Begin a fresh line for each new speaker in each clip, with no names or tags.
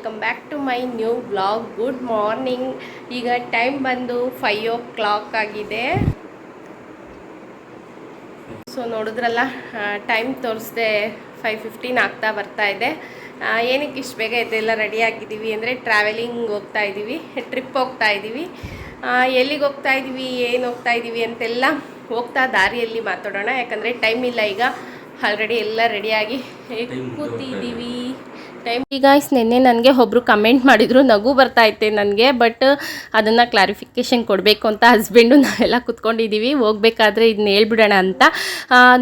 Welcome back to my new vlog. Good morning. ಈಗ time ಬಂದು 5 o'clock ಆಗಿದೆ. So ನೋಡಿದ್ರಲ್ಲ, ಟೈಮ್ ತೋರಿಸ್ದೆ 5:15 ಆಗ್ತಾ ಬರ್ತಾ ಇದೆ. ಏನಕ್ಕೆ ಇಷ್ಟು ಬೇಗ ಇದೆಲ್ಲ ರೆಡಿ ಆಗಿದ್ದೀವಿ ಅಂದರೆ ಟ್ರಾವೆಲಿಂಗ್ ಹೋಗ್ತಾ ಇದ್ದೀವಿ, ಟ್ರಿಪ್ ಹೋಗ್ತಾ ಇದ್ದೀವಿ. ಎಲ್ಲಿಗೆ ಹೋಗ್ತಾ ಇದ್ದೀವಿ, ಏನು ಹೋಗ್ತಾ ಇದ್ದೀವಿ ಅಂತೆಲ್ಲ ಹೋಗ್ತಾ ದಾರಿಯಲ್ಲಿ ಮಾತಾಡೋಣ. ಯಾಕಂದರೆ ಟೈಮ್ ಇಲ್ಲ, ಈಗ ಆಲ್ರೆಡಿ ಎಲ್ಲ ರೆಡಿಯಾಗಿ ಕೂತಿದ್ದೀವಿ. ಈಗ ನಿನ್ನೆ ನನಗೆ ಒಬ್ಬರು ಕಮೆಂಟ್ ಮಾಡಿದರು, ನಗು ಬರ್ತಾ ಇತ್ತೆ ನನಗೆ. ಬಟ್ ಅದನ್ನು ಕ್ಲಾರಿಫಿಕೇಷನ್ ಕೊಡಬೇಕು ಅಂತ ಹಸ್ಬೆಂಡು ನಾವೆಲ್ಲ ಕುತ್ಕೊಂಡಿದ್ದೀವಿ. ಹೋಗ್ಬೇಕಾದ್ರೆ ಇದನ್ನ ಹೇಳ್ಬಿಡೋಣ ಅಂತ.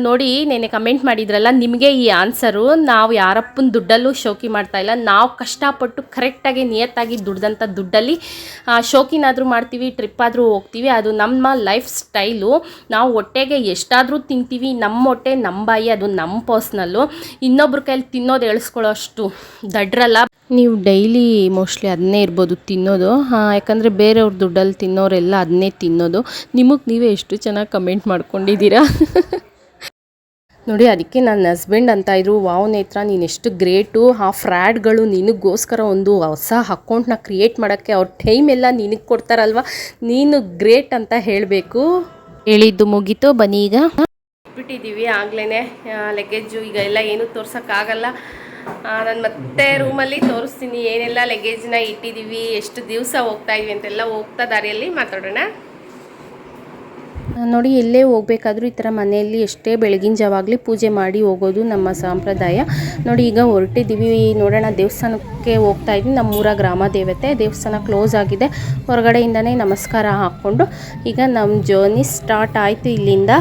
ನೋಡಿ, ನೆನ್ನೆ ಕಮೆಂಟ್ ಮಾಡಿದ್ರಲ್ಲ, ನಿಮಗೆ ಈ ಆನ್ಸರು. ನಾವು ಯಾರಪ್ಪನ ದುಡ್ಡಲ್ಲೂ ಶೋಕಿ ಮಾಡ್ತಾಯಿಲ್ಲ. ನಾವು ಕಷ್ಟಪಟ್ಟು ಕರೆಕ್ಟಾಗಿ ನಿಯತ್ತಾಗಿ ದುಡ್ದಂಥ ದುಡ್ಡಲ್ಲಿ ಶೋಕಿನಾದರೂ ಮಾಡ್ತೀವಿ, ಟ್ರಿಪ್ ಆದರೂ ಹೋಗ್ತೀವಿ. ಅದು ನಮ್ಮ ಲೈಫ್ ಸ್ಟೈಲು. ನಾವು ಹೊಟ್ಟೆಗೆ ಎಷ್ಟಾದರೂ ತಿಂತೀವಿ. ನಮ್ಮ ಹೊಟ್ಟೆ ನಮ್ಮ ಬಾಯಿ, ಅದು ನಮ್ಮ ಪರ್ಸ್ನಲ್ಲು. ಇನ್ನೊಬ್ರ ಕೈಲಿ ತಿನ್ನೋದು ಎಳಿಸ್ಕೊಳ್ಳೋ ಅಷ್ಟು ದಡ್ರಲ್ಲ. ನೀವು ಡೈಲಿ ಮೋಸ್ಟ್ಲಿ ಅದನ್ನೇ ಇರ್ಬೋದು ತಿನ್ನೋದು. ಯಾಕಂದರೆ ಬೇರೆಯವ್ರ ದುಡ್ಡಲ್ಲಿ ತಿನ್ನೋರೆಲ್ಲ ಅದನ್ನೇ ತಿನ್ನೋದು. ನಿಮಗೆ ನೀವೇ ಎಷ್ಟು ಚೆನ್ನಾಗಿ ಕಮೆಂಟ್ ಮಾಡ್ಕೊಂಡಿದ್ದೀರಾ. ನೋಡಿ, ಅದಕ್ಕೆ ನನ್ನ ಹಸ್ಬೆಂಡ್ ಅಂತ ಇದ್ರು, ವಾವ್ ನೇತ್ರ, ನೀನು ಎಷ್ಟು ಗ್ರೇಟು. ಆ ಫ್ರ್ಯಾಡ್ಗಳು ನಿನಗೋಸ್ಕರ ಒಂದು ಹೊಸ ಅಕೌಂಟ್ನ ಕ್ರಿಯೇಟ್ ಮಾಡೋಕ್ಕೆ ಅವ್ರ ಟೈಮ್ ಎಲ್ಲ ನಿನಗೆ ಕೊಡ್ತಾರಲ್ವ, ನೀನು ಗ್ರೇಟ್ ಅಂತ ಹೇಳಬೇಕು. ಹೇಳಿದ್ದು ಮುಗೀತು. ಬನ್ನಿ, ಈಗ ಬಿಟ್ಟಿದ್ದೀವಿ ಆಗ್ಲೇ ಲಗೇಜು. ಈಗ ಎಲ್ಲ ಏನೂ ತೋರ್ಸೋಕ್ಕಾಗಲ್ಲ. ನಾನು ಮತ್ತೆ ರೂಮಲ್ಲಿ ತೋರಿಸ್ತೀನಿ ಏನೆಲ್ಲ ಲಗೇಜ್ನ ಇಟ್ಟಿದ್ದೀವಿ, ಎಷ್ಟು ದಿವಸ ಹೋಗ್ತಾ ಇದೀವಿ ಅಂತೆಲ್ಲ ಹೋಗ್ತಾ ದಾರಿಯಲ್ಲಿ ಮಾತಾಡೋಣ. ನೋಡಿ, ಎಲ್ಲೇ ಹೋಗ್ಬೇಕಾದ್ರೂ ಈ ಥರ ಮನೆಯಲ್ಲಿ ಎಷ್ಟೇ ಬೆಳಗಿನ ಜಾವಾಗಲಿ ಪೂಜೆ ಮಾಡಿ ಹೋಗೋದು ನಮ್ಮ ಸಂಪ್ರದಾಯ. ನೋಡಿ, ಈಗ ಹೊರಟಿದ್ದೀವಿ. ನೋಡೋಣ, ದೇವಸ್ಥಾನಕ್ಕೆ ಹೋಗ್ತಾ ಇದ್ವಿ. ನಮ್ಮೂರ ಗ್ರಾಮ ದೇವತೆ ದೇವಸ್ಥಾನ ಕ್ಲೋಸ್ ಆಗಿದೆ. ಹೊರಗಡೆಯಿಂದನೇ ನಮಸ್ಕಾರ ಹಾಕ್ಕೊಂಡು ಈಗ ನಮ್ಮ ಜರ್ನಿ ಸ್ಟಾರ್ಟ್ ಆಯಿತು ಇಲ್ಲಿಂದ.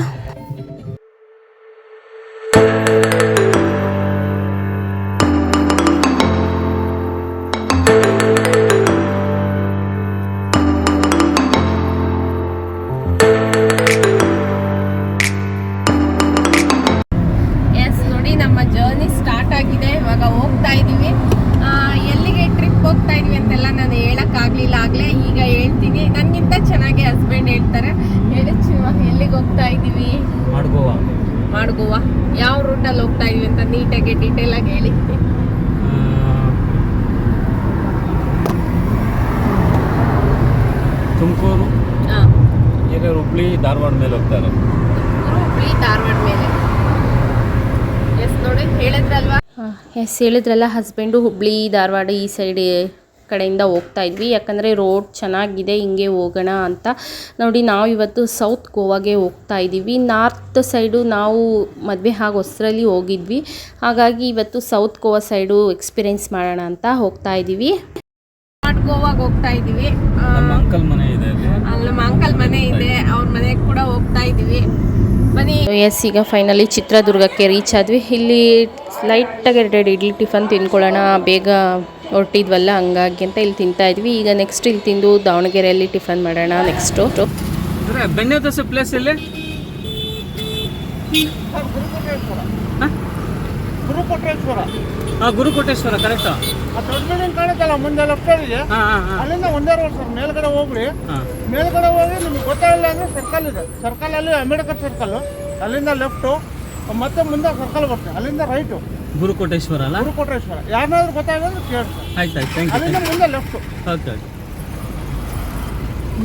ನಮ್ಮ ಜರ್ನಿ ಸ್ಟಾರ್ಟ್ ಆಗಿದೆ. ಇವಾಗ ಹೋಗ್ತಾ ಇದ್ದೀವಿ. ಎಲ್ಲಿಗೆ ಟ್ರಿಪ್ ಹೋಗ್ತಾ ಇದೀವಿ ಅಂತೆಲ್ಲ ನಾನು ಹೇಳೋಕ್ಕಾಗಲಿಲ್ಲ ಆಗಲೇ. ಈಗ ಹೇಳ್ತೀನಿ. ನನಗಿಂತ ಚೆನ್ನಾಗಿ ಹಸ್ಬೆಂಡ್ ಹೇಳ್ತಾರೆ. ಹೇಳಿ ಶಿವ, ಎಲ್ಲಿಗೆ ಹೋಗ್ತಾ ಇದ್ದೀವಿ? ಮಾಡ್ಗೋವಾ. ಯಾವ ರೂಟಲ್ಲಿ ಹೋಗ್ತಾ ಇದೀವಿ ಅಂತ ನೀಟಾಗಿ ಡೀಟೇಲಾಗಿ ಹೇಳಿ.
ತುಮಕೂರು, ಹುಬ್ಳಿ, ಧಾರವಾಡ ಮೇಲೆ ಹೋಗ್ತಾರೆ.
ಹುಬ್ಳಿ, ಧಾರವಾಡ ಮೇಲೆ. ನೋಡಿ, ಹೇಳಿದ್ರಲ್ವಾ? ಹೇಳಿದ್ರಲ್ಲ, ಹಸ್ಬೆಂಡು ಹುಬ್ಳಿ, ಧಾರವಾಡ ಈ ಸೈಡ್ ಕಡೆಯಿಂದ ಹೋಗ್ತಾ ಇದ್ವಿ. ಯಾಕಂದರೆ ರೋಡ್ ಚೆನ್ನಾಗಿದೆ, ಹಿಂಗೆ ಹೋಗೋಣ ಅಂತ. ನೋಡಿ, ನಾವು ಇವತ್ತು ಸೌತ್ ಗೋವಾಗೆ ಹೋಗ್ತಾ ಇದ್ದೀವಿ. ನಾರ್ತ್ ಸೈಡು ನಾವು ಮದುವೆ ಆಗಿ ಹೊಸರಲ್ಲಿ ಹೋಗಿದ್ವಿ. ಹಾಗಾಗಿ ಇವತ್ತು ಸೌತ್ ಗೋವಾ ಸೈಡು ಎಕ್ಸ್ಪೀರಿಯೆನ್ಸ್ ಮಾಡೋಣ ಅಂತ ಹೋಗ್ತಾ ಇದ್ದೀವಿ. ಗೋವಾಗೆ ಹೋಗ್ತಾ ಇದ್ದೀವಿ.
ನಮ್ಮ ಅಂಕಲ್ ಮನೆ ಇದೆ,
ನಮ್ಮ ಅಂಕಲ್ ಮನೆ ಇದೆ, ಅವ್ರ ಮನೆಗೆ ಕೂಡ ಹೋಗ್ತಾ ಇದ್ದೀವಿ. ಬನ್ನಿ. ಎಸ್, ಈಗ ಫೈನಲಿ ಚಿತ್ರದುರ್ಗಕ್ಕೆ ರೀಚ್ ಆದ್ವಿ. ಇಲ್ಲಿ ಲೈಟಾಗಿ 2 ಇಡ್ಲಿ ಟಿಫನ್ ತಿನ್ಕೊಳ್ಳೋಣ, ಬೇಗ ಹೊರಟಿದ್ವಲ್ಲ ಹಂಗಾಗಿ ಅಂತ ಇಲ್ಲಿ ತಿಂತಾ ಇದ್ವಿ. ಈಗ ನೆಕ್ಸ್ಟ್ ಇಲ್ಲಿ ತಿಂದು ದಾವಣಗೆರೆಯಲ್ಲಿ ಟಿಫನ್ ಮಾಡೋಣ. ನೆಕ್ಸ್ಟು
ಬೆಣ್ಣೆ ದೋಸೆ ಪ್ಲೇಸ್ ಇಲ್ಲಿ ಗುರುಕೋಟೇಶ್ವರ ಕರೆಕ್ಟ್.
ಕಾಣುತ್ತಲ್ಲ ಮುಂದೆ ಲೆಫ್ಟ್ ಇದೆ, ಅಲ್ಲಿಂದ ಒಂದೇ ರೋಡ್ ಸರ್. ಮೇಲ್ಗಡೆ ಹೋಗ್ರಿ, ಮೇಲ್ಗಡೆ ಹೋಗಿ ನಿಮ್ಗೆ ಗೊತ್ತಾಗಿಲ್ಲ ಅಂದ್ರೆ ಸರ್ಕಲ್ ಇದೆ. ಸರ್ಕಲ್ ಅಲ್ಲಿ ಅಂಬೇಡ್ಕರ್ ಸರ್ಕಲ್, ಅಲ್ಲಿಂದ ಲೆಫ್ಟು, ಮತ್ತೆ ಮುಂದೆ ಸರ್ಕಲ್ ಬರ್ತದೆ, ಅಲ್ಲಿಂದ ರೈಟು.
ಗುರುಕೋಟೇಶ್ವರ ಅಲ್ಲ?
ಗುರುಕೋಟೇಶ್ವರ. ಯಾರನ್ನಾದ್ರೂ ಗೊತ್ತಾಗಿಲ್ಲ ಕೇಳಿ.
ಆಯ್ತು,
ಅಲ್ಲಿಂದ ಮುಂದೆ ಲೆಫ್ಟು.
ಓಕೆ.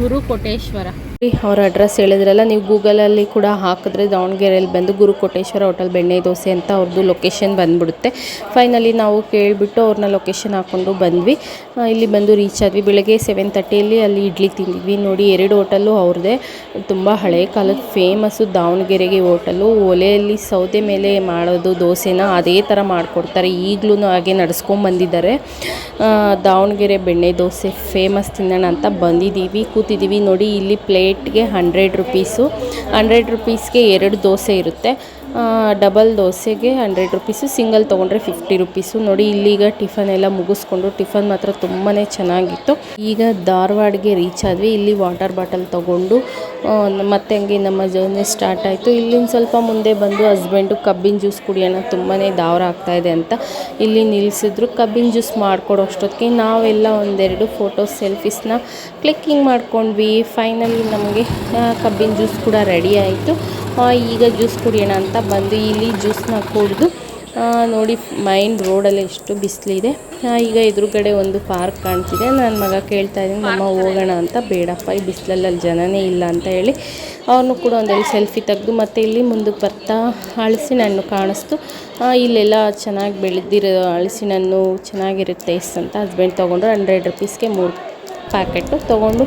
ಗುರುಕೋಟೇಶ್ವರ ಅವ್ರ ಅಡ್ರೆಸ್ ಹೇಳಿದ್ರಲ್ಲ, ನೀವು ಗೂಗಲಲ್ಲಿ ಕೂಡ ಹಾಕಿದ್ರೆ ದಾವಣಗೆರೆಯಲ್ಲಿ ಬಂದು ಗುರುಕೋಟೇಶ್ವರ ಹೋಟೆಲ್ ಬೆಣ್ಣೆ ದೋಸೆ ಅಂತ ಅವ್ರದ್ದು ಲೊಕೇಶನ್ ಬಂದುಬಿಡುತ್ತೆ. ಫೈನಲಿ ನಾವು ಕೇಳಿಬಿಟ್ಟು ಅವ್ರನ್ನ ಲೊಕೇಶನ್ ಹಾಕ್ಕೊಂಡು ಬಂದ್ವಿ. ಇಲ್ಲಿ ಬಂದು ರೀಚ್ ಆದ್ವಿ. ಬೆಳಗ್ಗೆ 7:30 ಅಲ್ಲಿ ಇಡ್ಲಿ ತಿಂದಿದ್ವಿ. ನೋಡಿ, 2 ಹೋಟೆಲ್ಲು ಅವ್ರದ್ದೇ. ತುಂಬ ಹಳೆ ಕಾಲದ ಫೇಮಸ್ಸು ದಾವಣಗೆರೆಗೆ ಹೋಟೆಲ್ಲು. ಒಲೆಯಲ್ಲಿ ಸೌದೆ ಮೇಲೆ ಮಾಡೋದು ದೋಸೆನ ಅದೇ ಥರ ಮಾಡಿಕೊಡ್ತಾರೆ. ಈಗಲೂ ಹಾಗೆ ನಡೆಸ್ಕೊಂಬಂದಿದ್ದಾರೆ. ದಾವಣಗೆರೆ ಬೆಣ್ಣೆ ದೋಸೆ ಫೇಮಸ್, ತಿನ್ನೋಣ ಅಂತ ಬಂದಿದ್ದೀವಿ, ಕೂತಿದ್ದೀವಿ. ನೋಡಿ, ಇಲ್ಲಿ ಪ್ಲೇಟ್ಗೆ 100 ರುಪೀಸು. 100 ರುಪೀಸ್ಗೆ 2 ದೋಸೆ ಇರುತ್ತೆ. ಡಬಲ್ ದೋಸೆಗೆ 100 ರುಪೀಸು, ಸಿಂಗಲ್ ತೊಗೊಂಡ್ರೆ 50 ರುಪೀಸು. ನೋಡಿ, ಇಲ್ಲಿಗ ಟಿಫನ್ ಎಲ್ಲ ಮುಗಿಸ್ಕೊಂಡು, ಟಿಫನ್ ಮಾತ್ರ ತುಂಬಾ ಚೆನ್ನಾಗಿತ್ತು. ಈಗ ಧಾರವಾಡಗೆ ರೀಚ್ ಆದ್ವಿ. ಇಲ್ಲಿ ವಾಟರ್ ಬಾಟಲ್ ತೊಗೊಂಡು ಮತ್ತೆ ಹಂಗೆ ನಮ್ಮ ಜರ್ನಿ ಸ್ಟಾರ್ಟ್ ಆಯಿತು. ಇಲ್ಲಿಂದ ಸ್ವಲ್ಪ ಮುಂದೆ ಬಂದು ಹಸ್ಬೆಂಡು ಕಬ್ಬಿನ ಜ್ಯೂಸ್ ಕುಡಿಯೋಣ, ತುಂಬಾ ದಾವರ ಆಗ್ತಾಯಿದೆ ಅಂತ ಇಲ್ಲಿ ನಿಲ್ಲಿಸಿದ್ರು. ಕಬ್ಬಿನ ಜ್ಯೂಸ್ ಮಾಡಿಕೊಡೋ ಅಷ್ಟೊತ್ತಿಗೆ ನಾವೆಲ್ಲ ಒಂದೆರಡು ಫೋಟೋಸ್, ಸೆಲ್ಫೀಸ್ನ ಕ್ಲಿಕ್ಕಿಂಗ್ ಮಾಡ್ಕೊಂಡ್ವಿ. ಫೈನಲಿ ನಮಗೆ ಕಬ್ಬಿನ ಜ್ಯೂಸ್ ಕೂಡ ರೆಡಿ ಆಯಿತು. ಈಗ ಜ್ಯೂಸ್ ಕುಡಿಯೋಣ ಅಂತ ಬಂದು ಇಲ್ಲಿ ಜ್ಯೂಸ್ನ ಕುಡಿದು ನೋಡಿ ಮೈನ್ ರೋಡಲ್ಲೇ ಎಷ್ಟು ಬಿಸಿಲಿದೆ. ಈಗ ಎದುರುಗಡೆ ಒಂದು ಪಾರ್ಕ್ ಕಾಣ್ತಿದೆ. ನನ್ನ ಮಗ ಕೇಳ್ತಾ ಇದ್ದೀನಿ ನಮ್ಮ ಹೋಗೋಣ ಅಂತ. ಬೇಡಪ್ಪ ಈ ಬಿಸಿಲಲ್ಲಿ ಅಲ್ಲಿ ಜನನೇ ಇಲ್ಲ ಅಂತ ಹೇಳಿ ಅವ್ರನ್ನೂ ಕೂಡ ಒಂದೆರಡು ಸೆಲ್ಫಿ ತೆಗೆದು ಮತ್ತು ಇಲ್ಲಿ ಮುಂದಕ್ಕೆ ಬರ್ತಾ ಹಲಸಿನ ಹಣ್ಣು ಕಾಣಿಸ್ತು. ಇಲ್ಲೆಲ್ಲ ಚೆನ್ನಾಗಿ ಬೆಳೆದಿರೋ ಹಲಸಿನ ಹಣ್ಣು ಚೆನ್ನಾಗಿರುತ್ತೆ ಟೇಸ್ಟ್ ಅಂತ ಹಸ್ಬೆಂಡ್ ತೊಗೊಂಡ್ರು. 100 ರೂಪೀಸ್ಗೆ 3 ಪ್ಯಾಕೆಟು ತೊಗೊಂಡು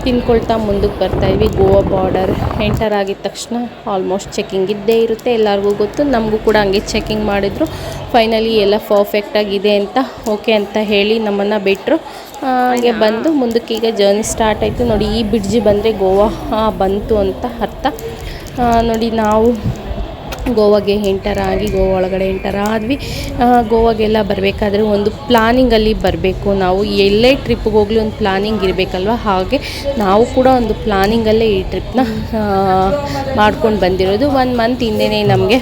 ತಿನ್ಕೊಳ್ತಾ ಮುಂದಕ್ಕೆ ಬರ್ತಾಯಿದ್ವಿ. ಗೋವಾ ಬಾರ್ಡರ್ ಎಂಟರ್ ಆಗಿದ ತಕ್ಷಣ ಆಲ್ಮೋಸ್ಟ್ ಚೆಕಿಂಗ್ ಇದ್ದೇ ಇರುತ್ತೆ, ಎಲ್ಲರಿಗೂ ಗೊತ್ತು. ನಮಗೂ ಕೂಡ ಹಂಗೆ ಚೆಕಿಂಗ್ ಮಾಡಿದ್ರು. ಫೈನಲಿ ಎಲ್ಲ ಪರ್ಫೆಕ್ಟಾಗಿದೆ ಅಂತ ಓಕೆ ಅಂತ ಹೇಳಿ ನಮ್ಮನ್ನು ಬಿಟ್ಟರು. ಹಾಗೆ ಬಂದು ಮುಂದಕ್ಕೆ ಈಗ ಜರ್ನಿ ಸ್ಟಾರ್ಟ್ ಆಯಿತು. ನೋಡಿ ಈ ಬ್ರಿಡ್ಜ್ ಬಂದರೆ ಗೋವಾ ಬಂತು ಅಂತ ಅರ್ಥ. ನೋಡಿ ನಾವು ಗೋವಾಗೆ ಎಂಟರ್ ಆಗಿ ಗೋವಾ ಒಳಗಡೆ ಎಂಟರ್ ಆದ್ವಿ. ಗೋವಾಗೆಲ್ಲ ಬರಬೇಕಾದ್ರೆ ಒಂದು ಪ್ಲಾನಿಂಗಲ್ಲಿ ಬರಬೇಕು. ನಾವು ಎಲ್ಲೇ ಟ್ರಿಪ್ಪಿಗೆ ಹೋಗಲಿ ಒಂದು ಪ್ಲಾನಿಂಗ್ ಇರಬೇಕಲ್ವ, ಹಾಗೆ ನಾವು ಕೂಡ ಒಂದು ಪ್ಲಾನಿಂಗಲ್ಲೇ ಈ ಟ್ರಿಪ್ನ ಮಾಡ್ಕೊಂಡು ಬಂದಿರೋದು. 1 ಮಂತ್ ಹಿಂದೆಯೇ ನಮಗೆ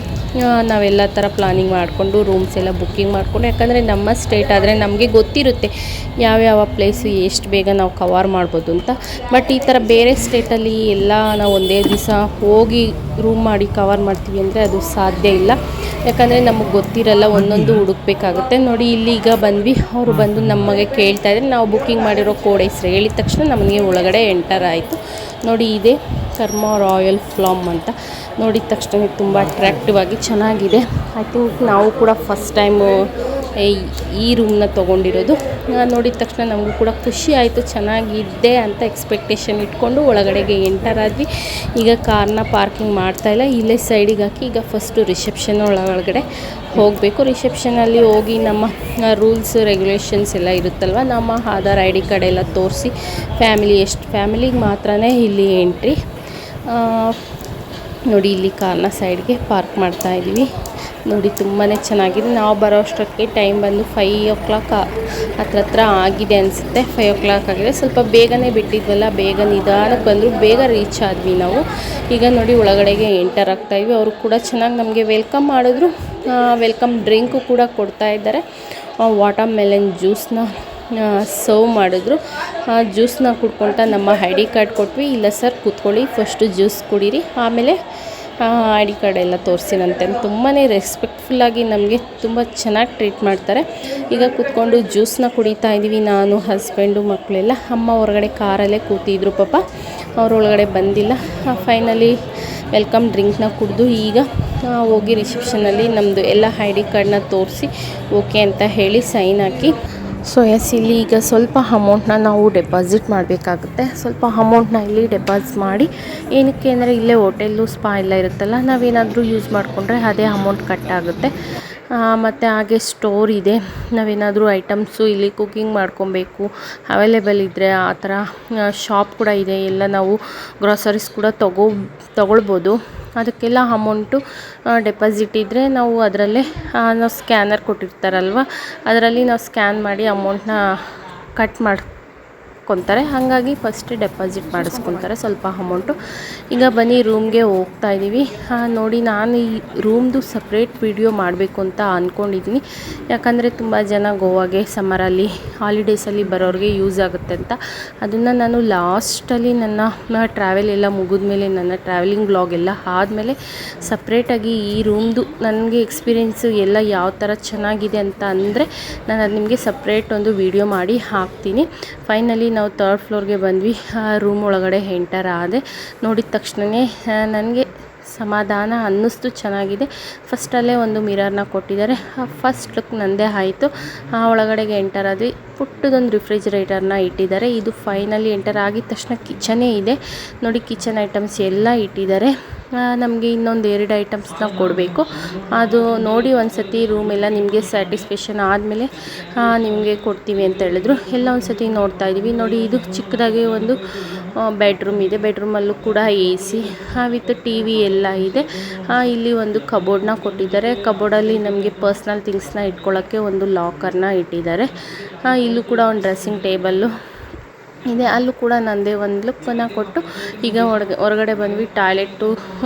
ನಾವೆಲ್ಲ ಥರ ಪ್ಲಾನಿಂಗ್ ಮಾಡಿಕೊಂಡು ರೂಮ್ಸ್ ಎಲ್ಲ ಬುಕ್ಕಿಂಗ್ ಮಾಡಿಕೊಂಡು, ಯಾಕಂದರೆ ನಮ್ಮ ಸ್ಟೇಟ್ ಆದರೆ ನಮಗೆ ಗೊತ್ತಿರುತ್ತೆ ಯಾವ್ಯಾವ ಪ್ಲೇಸು ಎಷ್ಟು ಬೇಗ ನಾವು ಕವರ್ ಮಾಡ್ಬೋದು ಅಂತ. ಬಟ್ ಈ ಥರ ಬೇರೆ ಸ್ಟೇಟಲ್ಲಿ ಎಲ್ಲ ನಾವು ಒಂದೇ ದಿವಸ ಹೋಗಿ ರೂಮ್ ಮಾಡಿ ಕವರ್ ಮಾಡ್ತೀವಿ ಅಂದರೆ ಅದು ಸಾಧ್ಯ ಇಲ್ಲ, ಯಾಕಂದರೆ ನಮಗೆ ಗೊತ್ತಿರಲ್ಲ, ಒಂದೊಂದು ಹುಡುಕ್ಬೇಕಾಗುತ್ತೆ. ನೋಡಿ ಇಲ್ಲಿ ಈಗ ಬಂದ್ವಿ. ಅವರು ಬಂದು ನಮಗೆ ಕೇಳ್ತಾ ಇದ್ದಾರೆ. ನಾವು ಬುಕ್ಕಿಂಗ್ ಮಾಡಿರೋ ಕೋಡ್ ಹೆಸರು ಹೇಳಿದ ತಕ್ಷಣ ನಮಗೆ ಒಳಗಡೆ ಎಂಟರ್ ಆಯಿತು. ನೋಡಿ ಇದೆ ಕರ್ಮ ರಾಯಲ್ ಫ್ಲಾಮ್ ಅಂತ. ನೋಡಿದ ತಕ್ಷಣ ತುಂಬ ಅಟ್ರ್ಯಾಕ್ಟಿವ್ ಆಗಿ ಚೆನ್ನಾಗಿದೆ. ಐ ಥಿಂಕ್ ನಾವು ಕೂಡ ಫಸ್ಟ್ ಟೈಮು ಈ ರೂಮ್ನ ತೊಗೊಂಡಿರೋದು. ನೋಡಿದ ತಕ್ಷಣ ನಮಗೂ ಕೂಡ ಖುಷಿ ಆಯಿತು, ಚೆನ್ನಾಗಿದೆ ಅಂತ ಎಕ್ಸ್ಪೆಕ್ಟೇಷನ್ ಇಟ್ಕೊಂಡು ಒಳಗಡೆಗೆ ಎಂಟರ್ ಆದ್ವಿ. ಈಗ ಕಾರ್ನ ಪಾರ್ಕಿಂಗ್ ಮಾಡ್ತಾಯಿಲ್ಲ, ಇಲ್ಲೇ ಸೈಡಿಗೆ ಹಾಕಿ ಈಗ ಫಸ್ಟು ರಿಸೆಪ್ಷನ್ ಒಳಗಡೆ ಹೋಗಬೇಕು. ರಿಸೆಪ್ಷನಲ್ಲಿ ಹೋಗಿ ನಮ್ಮ ರೂಲ್ಸ್ ರೆಗ್ಯುಲೇಷನ್ಸ್ ಎಲ್ಲ ಇರುತ್ತಲ್ವ, ನಮ್ಮ ಆಧಾರ್ ID ಕಾರ್ಡ್ ಎಲ್ಲ ತೋರಿಸಿ ಫ್ಯಾಮಿಲಿಗೆ ಮಾತ್ರನೇ ಇಲ್ಲಿ ಎಂಟ್ರಿ. ನೋಡಿ ಇಲ್ಲಿ ಕಾರ್ನ ಸೈಡ್ಗೆ ಪಾರ್ಕ್ ಮಾಡ್ತಾಯಿದ್ದೀವಿ. ನೋಡಿ ತುಂಬಾ ಚೆನ್ನಾಗಿದೆ. ನಾವು ಬರೋ ಅಷ್ಟೊತ್ತಿಗೆ ಟೈಮ್ ಬಂದು 5 o'clock ಹತ್ರ ಆಗಿದೆ ಅನಿಸುತ್ತೆ. 5 o'clock ಆಗಿದೆ. ಸ್ವಲ್ಪ ಬೇಗನೆ ಬಿಟ್ಟಿದ್ವಲ್ಲ, ಬೇಗ ನಿಧಾನಕ್ಕೆ ಬಂದರು, ಬೇಗ ರೀಚ್ ಆದ್ವಿ ನಾವು. ಈಗ ನೋಡಿ ಒಳಗಡೆಗೆ ಎಂಟರ್ ಆಗ್ತಾಯಿದ್ವಿ. ಅವರು ಕೂಡ ಚೆನ್ನಾಗಿ ನಮಗೆ ವೆಲ್ಕಮ್ ಮಾಡಿದ್ರು. ವೆಲ್ಕಮ್ ಡ್ರಿಂಕು ಕೂಡ ಕೊಡ್ತಾ ಇದ್ದಾರೆ. ವಾಟರ್ ಮೆಲನ್ ಜ್ಯೂಸ್ನ ಸರ್ವ್ ಮಾಡಿದ್ರು. ಜ್ಯೂಸ್ನ ಕುಡ್ಕೊಳ್ತಾ ನಮ್ಮ ID ಕಾರ್ಡ್ ಕೊಟ್ವಿ. ಇಲ್ಲ ಸರ್ ಕೂತ್ಕೊಳ್ಳಿ, ಫಸ್ಟು ಜ್ಯೂಸ್ ಕುಡೀರಿ, ಆಮೇಲೆ ID ಕಾರ್ಡ್ ಎಲ್ಲ ತೋರಿಸಿನಂತೆ. ತುಂಬಾ ರೆಸ್ಪೆಕ್ಟ್ಫುಲ್ಲಾಗಿ ನಮಗೆ ತುಂಬ ಚೆನ್ನಾಗಿ ಟ್ರೀಟ್ ಮಾಡ್ತಾರೆ. ಈಗ ಕೂತ್ಕೊಂಡು ಜ್ಯೂಸ್ನ ಕುಡಿತಾ ಇದ್ದೀವಿ, ನಾನು ಹಸ್ಬೆಂಡು ಮಕ್ಕಳೆಲ್ಲ. ಅಮ್ಮ ಹೊರಗಡೆ ಕಾರಲ್ಲೇ ಕೂತಿದ್ರು, ಪಾಪ ಅವ್ರ ಒಳಗಡೆ ಬಂದಿಲ್ಲ. ಫೈನಲಿ ವೆಲ್ಕಮ್ ಡ್ರಿಂಕ್ನ ಕುಡಿದು ಈಗ ಹೋಗಿ ರಿಸೆಪ್ಷನಲ್ಲಿ ನಮ್ಮದು ಎಲ್ಲ ID ಕಾರ್ಡ್ನ ತೋರಿಸಿ ಓಕೆ ಅಂತ ಹೇಳಿ ಸೈನ್ ಹಾಕಿ. ಸೊ ಎಸ್, ಇಲ್ಲಿ ಈಗ ಸ್ವಲ್ಪ ಅಮೌಂಟ್ನ ನಾವು ಡೆಪಾಸಿಟ್ ಮಾಡಬೇಕಾಗುತ್ತೆ. ಸ್ವಲ್ಪ ಅಮೌಂಟ್ನ ಇಲ್ಲಿ ಡೆಪಾಸಿಟ್ ಮಾಡಿ, ಏನಕ್ಕೆ ಅಂದರೆ ಇಲ್ಲೇ ಹೋಟೆಲ್ಲು ಸ್ಪಾ ಎಲ್ಲ ಇರುತ್ತಲ್ಲ, ನಾವೇನಾದರೂ ಯೂಸ್ ಮಾಡಿಕೊಂಡ್ರೆ ಅದೇ ಅಮೌಂಟ್ ಕಟ್ ಆಗುತ್ತೆ. ಮತ್ತು ಹಾಗೆ ಸ್ಟೋರ್ ಇದೆ, ನಾವೇನಾದರೂ ಐಟಮ್ಸು ಇಲ್ಲಿ ಕುಕ್ಕಿಂಗ್ ಮಾಡ್ಕೊಬೇಕು ಅವೈಲೇಬಲ್ ಇದ್ದರೆ ಆ ಥರ ಶಾಪ್ ಕೂಡ ಇದೆ. ಎಲ್ಲ ನಾವು ಗ್ರಾಸರೀಸ್ ಕೂಡ ತೊಗೊಳ್ಬೋದು. ಅದಕ್ಕೆಲ್ಲ ಅಮೌಂಟು ಡೆಪಾಸಿಟ್ ಇದ್ದರೆ ನಾವು ಅದರಲ್ಲೇ ನಾವು ಸ್ಕ್ಯಾನರ್ ಕೊಟ್ಟಿರ್ತಾರಲ್ವ, ಅದರಲ್ಲಿ ನಾವು ಸ್ಕ್ಯಾನ್ ಮಾಡಿ ಅಮೌಂಟ್ನ ಕಟ್ ಮಾಡ್ಕೊತಾರೆ. ಹಾಗಾಗಿ ಫಸ್ಟ್ ಡೆಪಾಸಿಟ್ ಮಾಡಿಸ್ಕೊತಾರೆ ಸ್ವಲ್ಪ ಅಮೌಂಟು. ಈಗ ಬನ್ನಿ ರೂಮ್ಗೆ ಹೋಗ್ತಾ ಇದ್ದೀವಿ. ನೋಡಿ ನಾನು ಈ ರೂಮ್ದು ಸಪ್ರೇಟ್ ವಿಡಿಯೋ ಮಾಡಬೇಕು ಅಂತ ಅಂದ್ಕೊಂಡಿದ್ದೀನಿ, ಯಾಕಂದರೆ ತುಂಬ ಜನ ಗೋವಾಗೆ ಸಮ್ಮರಲ್ಲಿ ಹಾಲಿಡೇಸಲ್ಲಿ ಬರೋರಿಗೆ ಯೂಸ್ ಆಗುತ್ತೆ ಅಂತ. ಅದನ್ನು ನಾನು ಲಾಸ್ಟಲ್ಲಿ ನನ್ನ ಟ್ರಾವೆಲ್ ಎಲ್ಲ ಮುಗಿದ್ಮೇಲೆ, ನನ್ನ ಟ್ರಾವೆಲಿಂಗ್ ಬ್ಲಾಗ್ ಎಲ್ಲ ಆದಮೇಲೆ ಸಪ್ರೇಟಾಗಿ ಈ ರೂಮ್ದು ನನಗೆ ಎಕ್ಸ್ಪೀರಿಯೆನ್ಸು ಎಲ್ಲ ಯಾವ ಥರ ಚೆನ್ನಾಗಿದೆ ಅಂತ ಅಂದರೆ ನಾನು ಅದು ನಿಮಗೆ ಸಪ್ರೇಟ್ ಒಂದು ವಿಡಿಯೋ ಮಾಡಿ ಹಾಕ್ತೀನಿ. ಫೈನಲಿ ನಾವು 3rd ಫ್ಲೋರ್ಗೆ ಬಂದ್ವಿ. ರೂಮ್ ಒಳಗಡೆ ಎಂಟರ್ ಆದೆ. ನೋಡಿದ ತಕ್ಷಣವೇ ನನಗೆ ಸಮಾಧಾನ ಅನ್ನಿಸ್ತು, ಚೆನ್ನಾಗಿದೆ. ಫಸ್ಟಲ್ಲೇ ಒಂದು ಮಿರರ್ನ ಕೊಟ್ಟಿದ್ದಾರೆ. ಫಸ್ಟ್ ಲುಕ್ ನಂದೇ ಆಯಿತು. ಒಳಗಡೆಗೆ ಎಂಟರ್ ಆದ್ವಿ. ಪುಟ್ಟದೊಂದು ರಿಫ್ರಿಜಿರೇಟರ್ನ ಇಟ್ಟಿದ್ದಾರೆ. ಇದು ಫೈನಲಿ ಎಂಟರ್ ಆಗಿದ ತಕ್ಷಣ ಕಿಚನೇ ಇದೆ. ನೋಡಿ ಕಿಚನ್ ಐಟಮ್ಸ್ ಎಲ್ಲ ಇಟ್ಟಿದ್ದಾರೆ. ನಮಗೆ ಇನ್ನೊಂದು 2 ಐಟಮ್ಸ್ನ ಕೊಡಬೇಕು. ಅದು ನೋಡಿ ಒಂದು ಸತಿ ರೂಮ್ ಎಲ್ಲ ನಿಮಗೆ ಸ್ಯಾಟಿಸ್ಫ್ಯಾಕ್ಷನ್ ಆದಮೇಲೆ ನಿಮಗೆ ಕೊಡ್ತೀವಿ ಅಂತ ಹೇಳಿದ್ರು. ಎಲ್ಲ ಒಂದು ಸತಿ ನೋಡ್ತಾ ಇದ್ದೀವಿ. ನೋಡಿ ಇದು ಚಿಕ್ಕದಾಗಿ ಒಂದು ಬೆಡ್ರೂಮ್ ಇದೆ. ಬೆಡ್ರೂಮಲ್ಲೂ ಕೂಡ AC ವಿತ್ TV ಎಲ್ಲ ಇದೆ. ಇಲ್ಲಿ ಒಂದು ಕಬೋರ್ಡ್ನ ಕೊಟ್ಟಿದ್ದಾರೆ. ಕಬೋರ್ಡಲ್ಲಿ ನಮಗೆ ಪರ್ಸ್ನಲ್ ಥಿಂಗ್ಸ್ನ ಇಟ್ಕೊಳ್ಳೋಕ್ಕೆ ಒಂದು ಲಾಕರ್ನ ಇಟ್ಟಿದ್ದಾರೆ. ಇಲ್ಲೂ ಕೂಡ ಒಂದು ಡ್ರೆಸ್ಸಿಂಗ್ ಟೇಬಲ್ಲು ಇದೆ. ಅಲ್ಲೂ ಕೂಡ ನನ್ನದೇ ಒಂದು ಲುಕ್ಕನ್ನು ಕೊಟ್ಟು ಈಗ ಹೊರಗಡೆ ಬಂದ್ವಿ. ಟಾಯ್ಲೆಟು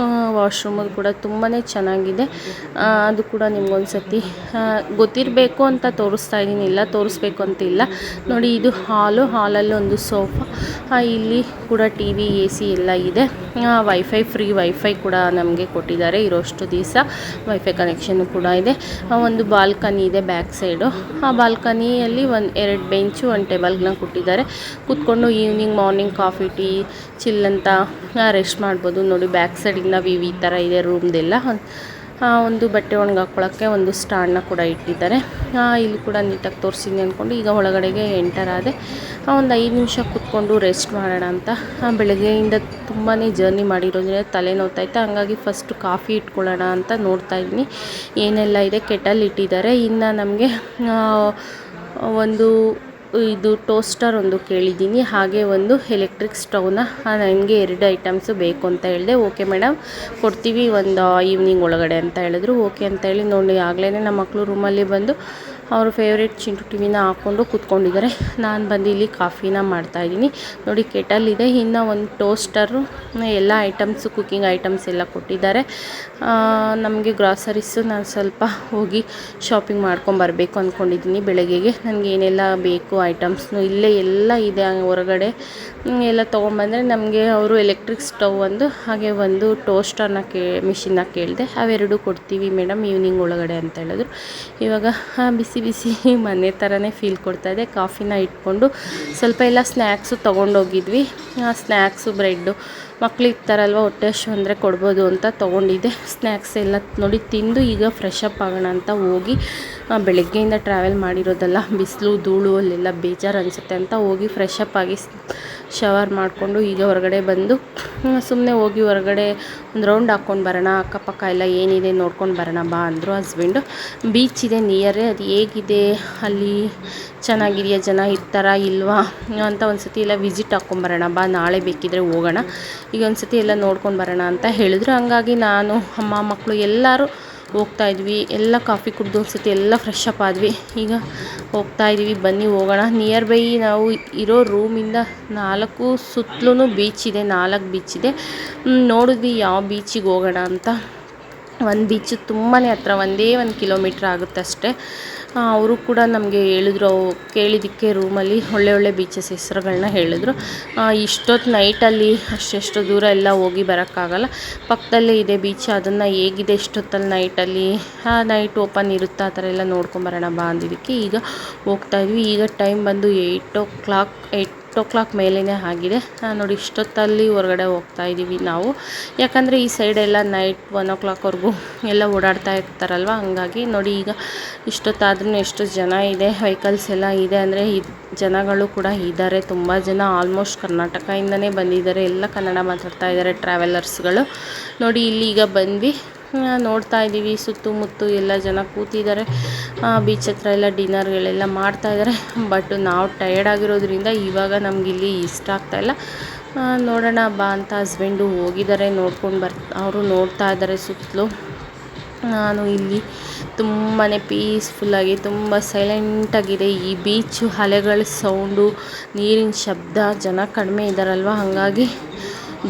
ವಾಶ್ರೂಮು ಕೂಡ ತುಂಬಾ ಚೆನ್ನಾಗಿದೆ. ಅದು ಕೂಡ ನಿಮ್ಗೊಂದು ಸತಿ ಗೊತ್ತಿರಬೇಕು ಅಂತ ತೋರಿಸ್ತಾ ಇದ್ದೀನಿ, ಇಲ್ಲ ತೋರಿಸ್ಬೇಕು ಅಂತ ಇಲ್ಲ. ನೋಡಿ ಇದು ಹಾಲಲ್ಲಿ ಒಂದು ಸೋಫಾ, ಇಲ್ಲಿ ಕೂಡ ಟಿ ವಿ ಎ ಸಿ ಎಲ್ಲ ಇದೆ. ಫ್ರೀ ವೈಫೈ ಕೂಡ ನಮಗೆ ಕೊಟ್ಟಿದ್ದಾರೆ. ಇರೋಷ್ಟು ದಿವಸ ವೈಫೈ ಕನೆಕ್ಷನ್ನು ಕೂಡ ಇದೆ. ಒಂದು ಬಾಲ್ಕನಿ ಇದೆ ಬ್ಯಾಕ್ ಸೈಡು. ಆ ಬಾಲ್ಕನಿಯಲ್ಲಿ 2 ಬೆಂಚು 1 ಟೇಬಲ್ನ ಕೊಟ್ಟಿದ್ದಾರೆ. ಕೂತ್ಕೊಂಡು evening morning coffee tea chill ಅಂತ ರೆಸ್ಟ್ ಮಾಡ್ಬೋದು. ನೋಡಿ ಬ್ಯಾಕ್ ಸೈಡಿಂದ ವ್ಯೂ ಈ ಥರ ಇದೆ ರೂಮ್ದೆಲ್ಲ. ಒಂದು ಬಟ್ಟೆ ಒಣಗಾಕೊಳ್ಳೋಕ್ಕೆ ಒಂದು ಸ್ಟ್ಯಾಂಡ್ನ ಕೂಡ ಇಟ್ಟಿದ್ದಾರೆ. ಇಲ್ಲಿ ಕೂಡ ನೀಟಾಗಿ ತೋರಿಸಿದ್ನಿ ಅಂದ್ಕೊಂಡು ಈಗ ಒಳಗಡೆಗೆ ಎಂಟರ್ ಆದೆ. ಒಂದು 5 ನಿಮಿಷ ಕೂತ್ಕೊಂಡು ರೆಸ್ಟ್ ಮಾಡೋಣ ಅಂತ. ಬೆಳಗ್ಗೆಯಿಂದ ತುಂಬಾ ಜರ್ನಿ ಮಾಡಿರೋದ್ರಿಂದ ತಲೆ ನೋವ್ತಾಯಿತ್ತು. ಹಂಗಾಗಿ ಫಸ್ಟು ಕಾಫಿ ಇಟ್ಕೊಳ್ಳೋಣ ಅಂತ ನೋಡ್ತಾ ಇದ್ದೀನಿ ಏನೆಲ್ಲ ಇದೆ. ಕೆಟಲ್ ಇಟ್ಟಿದ್ದಾರೆ. ಇನ್ನು ನಮಗೆ ಒಂದು ಇದು ಟೋಸ್ಟರ್ ಒಂದು ಕೇಳಿದ್ದೀನಿ, ಹಾಗೆ ಒಂದು ಎಲೆಕ್ಟ್ರಿಕ್ ಸ್ಟವ್ನ ನನಗೆ 2 ಐಟಮ್ಸು ಬೇಕು ಅಂತ ಹೇಳಿದೆ. ಓಕೆ ಮೇಡಮ್ ಕೊಡ್ತೀವಿ ಒಂದು ಈವ್ನಿಂಗ್ ಒಳಗಡೆ ಅಂತ ಹೇಳಿದ್ರು. ಓಕೆ ಅಂತ ಹೇಳಿ ನೋಡಿ ಆಗಲೇ ನಮ್ಮ ಮಕ್ಕಳು ರೂಮಲ್ಲಿ ಬಂದು ಅವರು ಫೇವ್ರೇಟ್ ಚಿಂಟು ಟಿವಿನ ಹಾಕ್ಕೊಂಡು ಕೂತ್ಕೊಂಡಿದ್ದಾರೆ. ನಾನು ಬಂದು ಇಲ್ಲಿ ಕಾಫಿನ ಮಾಡ್ತಾಯಿದ್ದೀನಿ. ನೋಡಿ ಕೆಟಲ್ ಇದೆ. ಇನ್ನು ಒಂದು ಟೋಸ್ಟರು, ಎಲ್ಲ ಐಟಮ್ಸು ಕುಕ್ಕಿಂಗ್ ಐಟಮ್ಸ್ ಎಲ್ಲ ಕೊಟ್ಟಿದ್ದಾರೆ. ನಮಗೆ ಗ್ರಾಸರೀಸು ನಾನು ಸ್ವಲ್ಪ ಹೋಗಿ ಶಾಪಿಂಗ್ ಮಾಡ್ಕೊಂಬರ್ಬೇಕು ಅಂದ್ಕೊಂಡಿದ್ದೀನಿ. ಬೆಳಗ್ಗೆಗೆ ನನಗೆ ಏನೆಲ್ಲ ಬೇಕು ಐಟಮ್ಸ್ನು ಇಲ್ಲೇ ಎಲ್ಲ ಇದೆ. ಹೊರಗಡೆ ಎಲ್ಲ ತೊಗೊಂಬಂದರೆ ನಮಗೆ ಅವರು ಎಲೆಕ್ಟ್ರಿಕ್ ಸ್ಟವ್ ಒಂದು ಹಾಗೆ ಒಂದು ಟೋಸ್ಟರ್ನ ಮಿಷಿನ್ನ ಕೇಳಿದೆ. ಅವೆರಡು ಕೊಡ್ತೀವಿ ಮೇಡಮ್ ಈವ್ನಿಂಗ್ ಒಳಗಡೆ ಅಂತ ಹೇಳಿದ್ರು. ಇವಾಗ ಬಿಸಿ ಬಿಸಿ ಮನೆ ಥರನೇ ಫೀಲ್ ಕೊಡ್ತಾಯಿದೆ. ಕಾಫಿನ ಇಟ್ಕೊಂಡು ಸ್ವಲ್ಪ ಎಲ್ಲ ಸ್ನ್ಯಾಕ್ಸು ತೊಗೊಂಡೋಗಿದ್ವಿ. ಸ್ನ್ಯಾಕ್ಸು ಬ್ರೆಡ್ಡು ಮಕ್ಳು ಇರ್ತಾರಲ್ವ ಹೊಟ್ಟೆ ಹಶು ಅಂದರೆ ಕೊಡ್ಬೋದು ಅಂತ ತೊಗೊಂಡಿದ್ದೆ. ಸ್ನ್ಯಾಕ್ಸ್ ಎಲ್ಲ ನೋಡಿ ತಿಂದು ಈಗ ಫ್ರೆಶ್ ಅಪ್ ಆಗೋಣ ಅಂತ ಹೋಗಿ, ಬೆಳಗ್ಗೆಯಿಂದ ಟ್ರಾವೆಲ್ ಮಾಡಿರೋದಲ್ಲ, ಬಿಸಿಲು ಧೂಳು ಅಲ್ಲೆಲ್ಲ ಬೇಜಾರು ಅನಿಸುತ್ತೆ ಅಂತ ಹೋಗಿ ಫ್ರೆಶ್ ಅಪ್ ಆಗಿ ಶವರ್ ಮಾಡಿಕೊಂಡು ಈಗ ಹೊರಗಡೆ ಬಂದು ಸುಮ್ಮನೆ ಹೋಗಿ ಹೊರಗಡೆ ಒಂದು ರೌಂಡ್ ಹಾಕ್ಕೊಂಡು ಬರೋಣ, ಅಕ್ಕಪಕ್ಕ ಎಲ್ಲ ಏನಿದೆ ನೋಡ್ಕೊಂಡು ಬರೋಣ ಬಾ ಅಂದರು ಹಸ್ಬೆಂಡು. ಬೀಚ್ ಇದೆ ನಿಯರೇ, ಅದು ಹೇಗಿದೆ ಅಲ್ಲಿ ಚೆನ್ನಾಗಿದೆಯಾ, ಜನ ಇರ್ತಾರಾ ಇಲ್ವಾ ಅಂತ ಒಂದು ಸತಿ ಎಲ್ಲ ವಿಸಿಟ್ ಹಾಕ್ಕೊಂಬರೋಣ ಬಾ, ನಾಳೆ ಬೇಕಿದ್ರೆ ಹೋಗೋಣ, ಈಗ ಒಂದು ಸತಿ ಎಲ್ಲ ನೋಡ್ಕೊಂಡು ಬರೋಣ ಅಂತ ಹೇಳಿದ್ರು. ಹಂಗಾಗಿ ನಾನು ಅಮ್ಮ ಮಕ್ಕಳು ಎಲ್ಲರೂ ಹೋಗ್ತಾಯಿದ್ವಿ. ಎಲ್ಲ ಕಾಫಿ ಕುಡಿದು ಒಂದು ಸತಿ ಎಲ್ಲ ಫ್ರೆಶ್ ಅಪ್ ಆದ್ವಿ. ಈಗ ಹೋಗ್ತಾಯಿದ್ವಿ, ಬನ್ನಿ ಹೋಗೋಣ. ನಿಯರ್ ಬೈ ನಾವು ಇರೋ ರೂಮಿಂದ 4 ಸುತ್ತಲೂ ಬೀಚ್ ಇದೆ, 4 ಬೀಚ್ ಇದೆ. ನೋಡಿದ್ವಿ ಯಾವ ಬೀಚಿಗೆ ಹೋಗೋಣ ಅಂತ. ಒಂದು ಬೀಚು ತುಂಬಾ ಹತ್ರ, 1 ಕಿಲೋಮೀಟ್ರ್ ಆಗುತ್ತೆ ಅಷ್ಟೇ. ಅವರು ಕೂಡ ನಮಗೆ ಹೇಳಿದ್ರು, ಕೇಳಿದ್ದಕ್ಕೆ ರೂಮಲ್ಲಿ ಒಳ್ಳೆ ಬೀಚಸ್ ಹೆಸರುಗಳನ್ನ ಹೇಳಿದ್ರು. ಇಷ್ಟೊತ್ತು ನೈಟಲ್ಲಿ ಅಷ್ಟೆಷ್ಟು ದೂರ ಎಲ್ಲ ಹೋಗಿ ಬರೋಕ್ಕಾಗಲ್ಲ, ಪಕ್ಕದಲ್ಲೇ ಇದೆ ಬೀಚ್, ಅದನ್ನು ಹೇಗಿದೆ ಇಷ್ಟೊತ್ತಲ್ಲಿ ನೈಟಲ್ಲಿ ನೈಟ್ ಓಪನ್ ಇರುತ್ತಾ ಆ ಥರ ಎಲ್ಲ ನೋಡ್ಕೊಂಬರೋಣ ಬಾ ಅಂದಿದ್ದಕ್ಕೆ ಈಗ ಹೋಗ್ತಾಯಿದ್ವಿ. ಈಗ ಟೈಮ್ ಬಂದು 8 o'clock ಮೇಲೇ ಆಗಿದೆ. ನೋಡಿ ಇಷ್ಟೊತ್ತಲ್ಲಿ ಹೊರಗಡೆ ಹೋಗ್ತಾಯಿದ್ದೀವಿ ನಾವು, ಯಾಕಂದರೆ ಈ ಸೈಡೆಲ್ಲ ನೈಟ್ 1 o'clockವರೆಗೂ ಎಲ್ಲ ಓಡಾಡ್ತಾ ಇರ್ತಾರಲ್ವ, ಹಂಗಾಗಿ ನೋಡಿ ಈಗ ಇಷ್ಟೊತ್ತಾದ್ರೂ ಎಷ್ಟು ಜನ ಇದೆ, ವೆಹಿಕಲ್ಸ್ ಎಲ್ಲ ಇದೆ. ಅಂದರೆ ಜನಗಳು ಕೂಡ ಇದ್ದಾರೆ, ತುಂಬ ಜನ ಆಲ್ಮೋಸ್ಟ್ ಕರ್ನಾಟಕದಿಂದನೇ ಬಂದಿದ್ದಾರೆ, ಎಲ್ಲ ಕನ್ನಡ ಮಾತಾಡ್ತಾ ಇದ್ದಾರೆ ಟ್ರಾವೆಲರ್ಸ್ಗಳು. ನೋಡಿ ಇಲ್ಲಿ ಈಗ ಬಂದ್ವಿ, ನೋಡ್ತಾ ಇದ್ದೀವಿ ಸುತ್ತಮುತ್ತ ಎಲ್ಲ ಜನ ಕೂತಿದ್ದಾರೆ. ಬೀಚ್ ಹತ್ರ ಎಲ್ಲ ಡಿನ್ನರ್ಗಳೆಲ್ಲ ಮಾಡ್ತಾಯಿದ್ದಾರೆ. ಬಟ್ ನಾವು ಟಯರ್ಡ್ ಆಗಿರೋದ್ರಿಂದ ಇವಾಗ ನಮಗಿಲ್ಲಿ ಇಷ್ಟ ಆಗ್ತಾಯಿಲ್ಲ. ನೋಡೋಣ ಬಾ ಅಂತ ಹಸ್ಬೆಂಡು ಹೋಗಿದ್ದಾರೆ, ಅವರು ನೋಡ್ತಾ ಇದ್ದಾರೆ ಸುತ್ತಲೂ. ನಾನು ಇಲ್ಲಿ ತುಂಬಾ ಪೀಸ್ಫುಲ್ಲಾಗಿ ತುಂಬ ಸೈಲೆಂಟಾಗಿದೆ ಈ ಬೀಚು. ಅಲೆಗಳ ಸೌಂಡು, ನೀರಿನ ಶಬ್ದ, ಜನ ಕಡಿಮೆ ಇದ್ದಾರಲ್ವ ಹಾಗಾಗಿ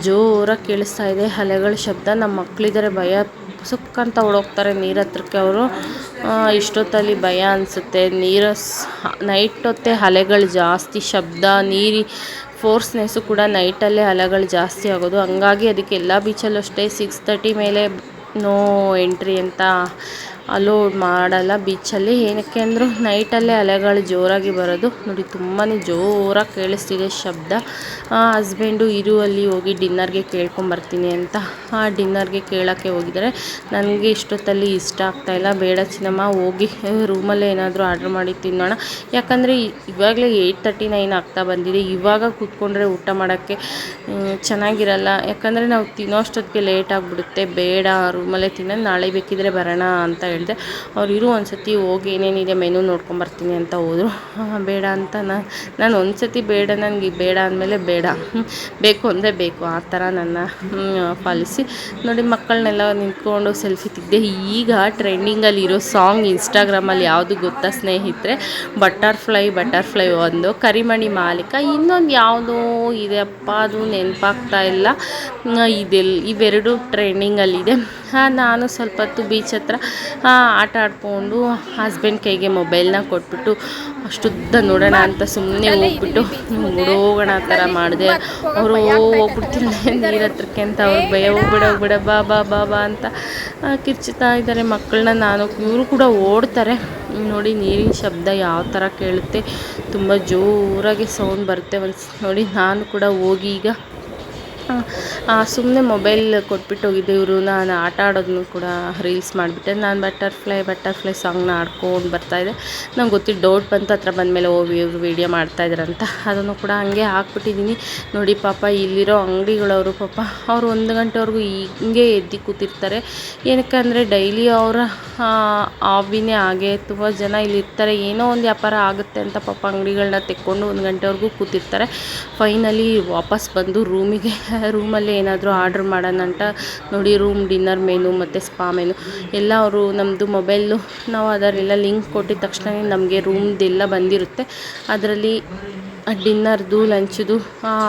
ಜೋರಾಗಿ ಕೇಳಿಸ್ತಾ ಇದೆ ಅಲೆಗಳ ಶಬ್ದ. ನಮ್ಮ ಮಕ್ಕಳಿದ್ದಾರೆ, ಭಯ ಸುಕ್ಕಂತ ಓಡೋಗ್ತಾರೆ ನೀರು ಹತ್ರಕ್ಕೆ ಅವರು. ಇಷ್ಟೊತ್ತಲ್ಲಿ ಭಯ ಅನಿಸುತ್ತೆ. ನೈಟ್ ಹೊತ್ತೆ ಅಲೆಗಳು ಜಾಸ್ತಿ, ಶಬ್ದ, ನೀರಿ ಫೋರ್ಸ್ನೆಸ್ಸು ಕೂಡ ನೈಟಲ್ಲೇ ಅಲೆಗಳು ಜಾಸ್ತಿ ಆಗೋದು. ಹಂಗಾಗಿ ಅದಕ್ಕೆ ಎಲ್ಲ ಬೀಚಲ್ಲೂ ಅಷ್ಟೇ 6:30 ಮೇಲೆ ನೋ ಎಂಟ್ರಿ ಅಂತ ಅಲೋಡ್ ಮಾಡಲ್ಲ ಬೀಚಲ್ಲಿ. ಏನಕ್ಕೆ ಅಂದರೂ ನೈಟಲ್ಲೇ ಅಲೆಗಳು ಜೋರಾಗಿ ಬರೋದು. ನೋಡಿ ತುಂಬಾ ಜೋರಾಗಿ ಕೇಳಿಸ್ತಿದೆ ಶಬ್ದ. ಹಸ್ಬೆಂಡು ಅಲ್ಲಿ ಹೋಗಿ ಡಿನ್ನರ್ಗೆ ಕೇಳ್ಕೊಂಬರ್ತೀನಿ ಅಂತ ಡಿನ್ನರ್ಗೆ ಕೇಳೋಕ್ಕೆ ಹೋಗಿದ್ದಾರೆ. ನನಗೆ ಇಷ್ಟೊತ್ತಲ್ಲಿ ಇಷ್ಟ ಆಗ್ತಾಯಿಲ್ಲ, ಬೇಡ ಚಿನ್ನಮ್ಮ ಹೋಗಿ ರೂಮಲ್ಲೇ ಏನಾದರೂ ಆರ್ಡ್ರ್ ಮಾಡಿ ತಿನ್ನೋಣ. ಯಾಕಂದರೆ ಇವಾಗಲೇ 8:39 ಆಗ್ತಾ ಬಂದಿದೆ. ಇವಾಗ ಕೂತ್ಕೊಂಡ್ರೆ ಊಟ ಮಾಡೋಕ್ಕೆ ಚೆನ್ನಾಗಿರಲ್ಲ, ಯಾಕಂದರೆ ನಾವು ತಿನ್ನೋ ಅಷ್ಟೊತ್ತಿಗೆ ಲೇಟ್ ಆಗಿಬಿಡುತ್ತೆ. ಬೇಡ ರೂಮಲ್ಲೇ ತಿನ್ನೋದು, ನಾಳೆ ಬೇಕಿದ್ರೆ ಬರೋಣ ಅಂತ ಹೇಳಿದೆ. ಅವ್ರು ಇರು ಒಂದು ಸತಿ ಹೋಗಿ ಏನೇನಿದೆ ಮೆನು ನೋಡ್ಕೊಂಬರ್ತೀನಿ ಅಂತ ಹೋದರು. ಬೇಡ ಅಂತ ನಾನು ಒಂದು ಸತಿ ಬೇಡ, ನನಗೆ ಬೇಡ ಅಂದಮೇಲೆ ಬೇಡ, ಬೇಕು ಅಂದರೆ ಬೇಕು, ಆ ಥರ ನನ್ನ ಪಾಲಿಸಿ. ನೋಡಿ ಮಕ್ಕಳನ್ನೆಲ್ಲ ನಿಂತ್ಕೊಂಡು ಸೆಲ್ಫಿ ತೆಗ್ದೆ. ಈಗ ಟ್ರೆಂಡಿಂಗಲ್ಲಿರೋ ಸಾಂಗ್ ಇನ್ಸ್ಟಾಗ್ರಾಮಲ್ಲಿ ಯಾವುದು ಗೊತ್ತಾ ಸ್ನೇಹಿತರೆ? ಬಟರ್ಫ್ಲೈ ಒಂದು ಕರಿಮಣಿ ಮಾಲೀಕ, ಇನ್ನೊಂದು ಯಾವುದೋ ಇದೆ ಅಪ್ಪ, ಅದು ನೆನಪಾಗ್ತಾ ಇಲ್ಲ. ಇವೆರಡು ಟ್ರೆಂಡಿಂಗಲ್ಲಿದೆ. ನಾನು ಸ್ವಲ್ಪ ಹೊತ್ತು ಬೀಚ್ ಹತ್ರ ಆಟ ಆಡ್ಕೊಂಡು ಹಸ್ಬೆಂಡ್ ಕೈಗೆ ಮೊಬೈಲ್ನ ಕೊಟ್ಬಿಟ್ಟು ಅಷ್ಟುದ್ದ ನೋಡೋಣ ಅಂತ ಸುಮ್ಮನೆ ಹೋಗ್ಬಿಟ್ಟು ಹೋಗೋಣ ಆ ಥರ ಮಾಡಿದೆ. ಅವರು ಹೋಗ್ಬಿಡ್ತಿಲ್ಲ ನೀರು ಹತ್ರಕ್ಕೆ ಅಂತ, ಅವ್ರು ಭಯ ಹೋಗ್ಬಿಡ ಬಾ ಬಾ ಬಾ ಬಾ ಅಂತ ಕಿರ್ಚುತ್ತಾ ಇದ್ದಾರೆ ಮಕ್ಕಳನ್ನ. ಇವರು ಕೂಡ ಓಡ್ತಾರೆ. ನೋಡಿ ನೀರಿನ ಶಬ್ದ ಯಾವ ಥರ ಕೇಳುತ್ತೆ, ತುಂಬ ಜೋರಾಗಿ ಸೌಂಡ್ ಬರುತ್ತೆ. ನೋಡಿ ನಾನು ಕೂಡ ಹೋಗಿ ಈಗ ಸುಮ್ಮನೆ ಮೊಬೈಲ್ ಕೊಟ್ಬಿಟ್ಟು ಹೋಗಿದ್ದೆ. ಇವರು ನಾನು ಆಟ ಆಡೋದನ್ನು ಕೂಡ ರೀಲ್ಸ್ ಮಾಡಿಬಿಟ್ಟೆ. ನಾನು ಬಟರ್ಫ್ಲೈ ಸಾಂಗ್ನ ಆಡ್ಕೊಂಡು ಬರ್ತಾಯಿದ್ದೆ. ನಂಗೆ ಗೊತ್ತಿದ್ದು ಡೌಟ್ ಬಂತು ಹತ್ರ ಬಂದಮೇಲೆ ಇವರು ವೀಡಿಯೋ ಮಾಡ್ತಾಯಿದ್ರಂತ, ಅದನ್ನು ಕೂಡ ಹಂಗೆ ಹಾಕ್ಬಿಟ್ಟಿದ್ದೀನಿ. ನೋಡಿ ಪಾಪ ಇಲ್ಲಿರೋ ಅಂಗಡಿಗಳವರು ಪಾಪ ಅವರು 1 ಗಂಟೆವರೆಗೂ ಹಿಂಗೆ ಎದ್ದು ಕೂತಿರ್ತಾರೆ. ಏನಕ್ಕೆ ಅಂದರೆ ಡೈಲಿ ಅವರ ಹಾಬಿನೇ ಹಾಗೆ. ತುಂಬ ಜನ ಇಲ್ಲಿ ಇರ್ತಾರೆ, ಏನೋ ಒಂದು ವ್ಯಾಪಾರ ಆಗುತ್ತೆ ಅಂತ ಪಾಪ ಅಂಗಡಿಗಳನ್ನ ತೆಕ್ಕೊಂಡು 1 ಗಂಟೆವರೆಗೂ ಕೂತಿರ್ತಾರೆ. ಫೈನಲಿ ವಾಪಸ್ ಬಂದು ರೂಮಲ್ಲೇ ಏನಾದರೂ ಆರ್ಡ್ರ್ ಮಾಡೋಣ ಅಂತ ನೋಡಿ ಡಿನ್ನರ್ ಮೆನು ಮತ್ತು ಸ್ಪಾ ಮೆನು ಎಲ್ಲ ಅವರು ನಮ್ಮದು ಮೊಬೈಲು ನಾವು ಅದರೆಲ್ಲ ಲಿಂಕ್ ಕೊಟ್ಟಿದ ತಕ್ಷಣ ನಮಗೆ ರೂಮ್ದೆಲ್ಲ ಬಂದಿರುತ್ತೆ. ಅದರಲ್ಲಿ ಡಿನ್ನರ್ದು ಲಂಚ್ದು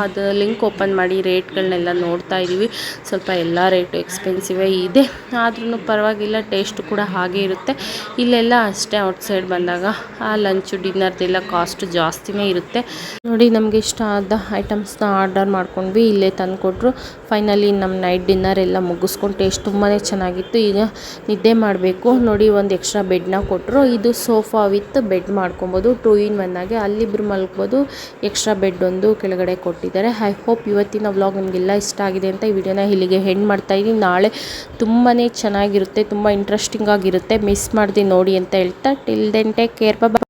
ಅದು ಲಿಂಕ್ ಓಪನ್ ಮಾಡಿ ರೇಟ್ಗಳನ್ನೆಲ್ಲ ನೋಡ್ತಾ ಇದ್ದೀವಿ. ಸ್ವಲ್ಪ ಎಲ್ಲ ರೇಟು ಎಕ್ಸ್ಪೆನ್ಸಿವೇ ಇದೆ, ಆದ್ರೂ ಪರವಾಗಿಲ್ಲ, ಟೇಸ್ಟ್ ಕೂಡ ಹಾಗೆ ಇರುತ್ತೆ. ಇಲ್ಲೆಲ್ಲ ಅಷ್ಟೇ ಔಟ್ಸೈಡ್ ಬಂದಾಗ ಲಂಚು ಡಿನ್ನರ್ದೆಲ್ಲ ಕಾಸ್ಟ್ ಜಾಸ್ತಿನೇ ಇರುತ್ತೆ. ನೋಡಿ ನಮಗೆ ಇಷ್ಟ ಆದ ಐಟಮ್ಸ್ನ ಆರ್ಡರ್ ಮಾಡ್ಕೊಂಡ್ವಿ, ಇಲ್ಲೇ ತಂದು ಕೊಟ್ಟರು. ಫೈನಲಿ ನಮ್ಮ ನೈಟ್ ಡಿನ್ನರ್ ಎಲ್ಲ ಮುಗಿಸ್ಕೊಂಡು ಟೇಸ್ಟ್ ತುಂಬಾ ಚೆನ್ನಾಗಿತ್ತು. ಈಗ ನಿದ್ದೆ ಮಾಡಬೇಕು. ನೋಡಿ ಒಂದು ಎಕ್ಸ್ಟ್ರಾ ಬೆಡ್ನ ಕೊಟ್ಟರು. ಇದು ಸೋಫಾ ವಿತ್ ಬೆಡ್ ಮಾಡ್ಕೊಬೋದು, 2 in 1 ಆಗಿ. ಅಲ್ಲಿಬ್ಬರು ಮಲ್ಕೋಬೋದು. ಎಕ್ಸ್ಟ್ರಾ ಬೆಡ್ ಒಂದು ಕೆಳಗಡೆ ಕೊಟ್ಟಿದ್ದಾರೆ. ಐ ಹೋಪ್ ಇವತ್ತಿನ ವ್ಲಾಗ್ ನಿಮಗೆಲ್ಲ ಇಷ್ಟ ಆಗಿದೆ ಅಂತ ಈ ವಿಡಿಯೋನ ಇಲ್ಲಿಗೆ ಹೆಂಡ್ ಮಾಡ್ತಾಯಿದ್ದೀನಿ. ನಾಳೆ ತುಂಬಾ ಚೆನ್ನಾಗಿರುತ್ತೆ, ತುಂಬ ಇಂಟ್ರೆಸ್ಟಿಂಗ್ ಆಗಿರುತ್ತೆ, ಮಿಸ್ ಮಾಡ್ದೆ ನೋಡಿ ಅಂತ ಹೇಳ್ತಾ ಟಿಲ್ ದೆನ್ ಟೇಕ್ ಕೇರ್.